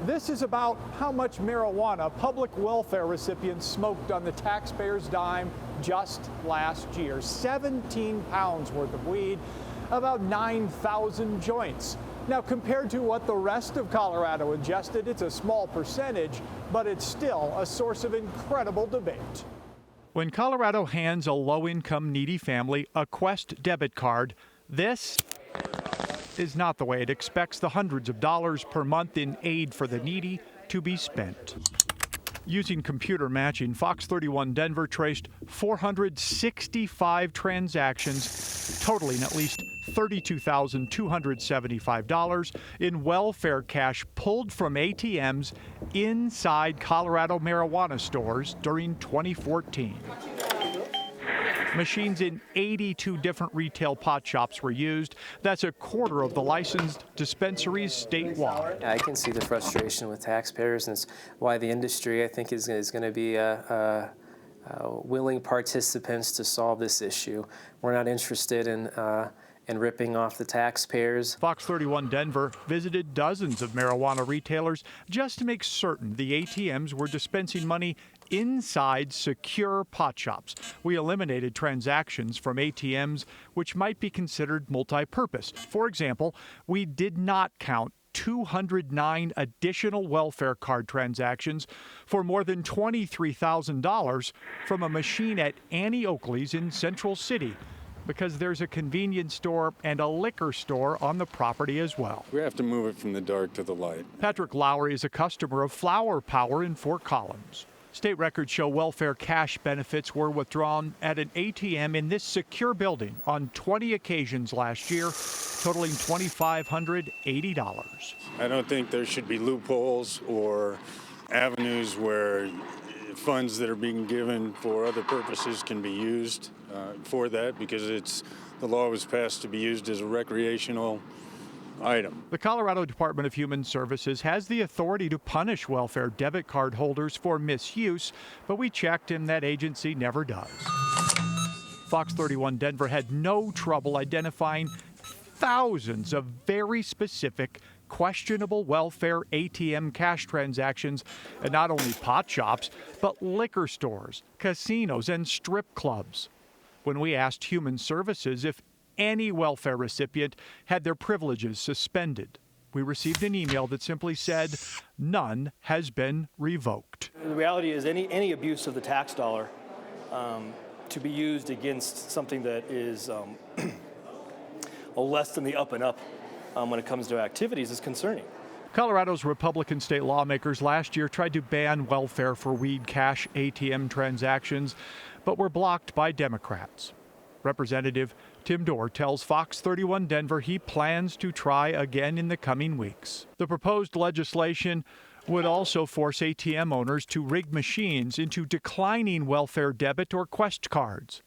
This is about how much marijuana public welfare recipients smoked on the taxpayers' dime just last year. 17 pounds worth of weed, about 9,000 joints. Now, compared to what the rest of Colorado ingested, it's a small percentage, but it's still a source of incredible debate. When Colorado hands a low-income needy family a Quest debit card, this is not the way it expects the hundreds of dollars per month in aid for the needy to be spent. Using computer matching, FOX31 Denver traced 465 transactions totaling at least $32,275 in welfare cash pulled from ATMs inside Colorado marijuana stores during 2014. Machines in 82 different retail pot shops were used. That's a quarter of the licensed dispensaries statewide. I can see the frustration with taxpayers, and it's why the industry, I think, is going to be willing participants to solve this issue. We're not interested in ripping off the taxpayers. FOX31 Denver visited dozens of marijuana retailers just to make certain the ATMs were dispensing money inside secure pot shops. We eliminated transactions from ATMs which might be considered multi-purpose. For example, we did not count 209 additional welfare card transactions for more than $23,000 from a machine at Annie Oakley's in Central City, because there's a convenience store and a liquor store on the property as well. We have to move it from the dark to the light. Patrick Lowry is a customer of Flower Power in Fort Collins. State records show welfare cash benefits were withdrawn at an ATM in this secure building on 20 occasions last year, totaling $2,580. I don't think there should be loopholes or avenues where funds that are being given for other purposes can be used for that, because the law was passed to be used as a recreational item. The Colorado Department of Human Services has the authority to punish welfare debit card holders for misuse, but we checked and that agency never does. FOX31 Denver had no trouble identifying thousands of very specific questionable welfare ATM cash transactions at not only pot shops, but liquor stores, casinos, and strip clubs. When we asked Human Services if any welfare recipient had their privileges suspended, we received an email that simply said none has been revoked. The reality is any abuse of the tax dollar to be used against something that is less than the up and up when it comes to activities is concerning. Colorado's Republican state lawmakers last year tried to ban welfare for weed cash ATM transactions, but were blocked by Democrats. Representative Tim Dorr tells FOX31 Denver he plans to try again in the coming weeks. The proposed legislation would also force ATM owners to rig machines into declining welfare debit or Quest cards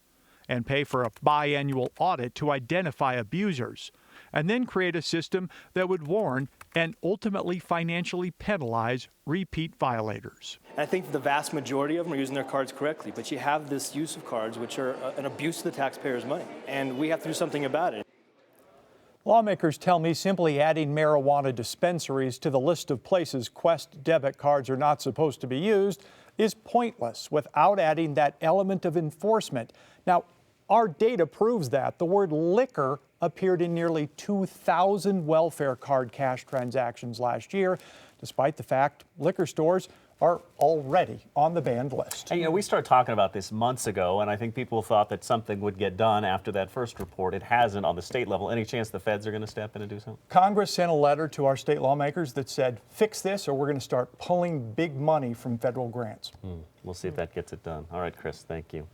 and pay for a biannual audit to identify abusers, and then create a system that would warn and ultimately financially penalize repeat violators. I think the vast majority of them are using their cards correctly, but you have this use of cards which are an abuse of the taxpayers' money, and we have to do something about it. Lawmakers tell me simply adding marijuana dispensaries to the list of places Quest debit cards are not supposed to be used is pointless without adding that element of enforcement. Now, our data proves that. The word liquor appeared in nearly 2,000 welfare card cash transactions last year, despite the fact liquor stores are already on the banned list. And, we started talking about this months ago, and I think people thought that something would get done after that first report. It hasn't on the state level. Any chance the feds are going to step in and do something? Congress sent a letter to our state lawmakers that said, fix this or we're going to start pulling big money from federal grants. We'll see if that gets it done. All right, Chris, thank you.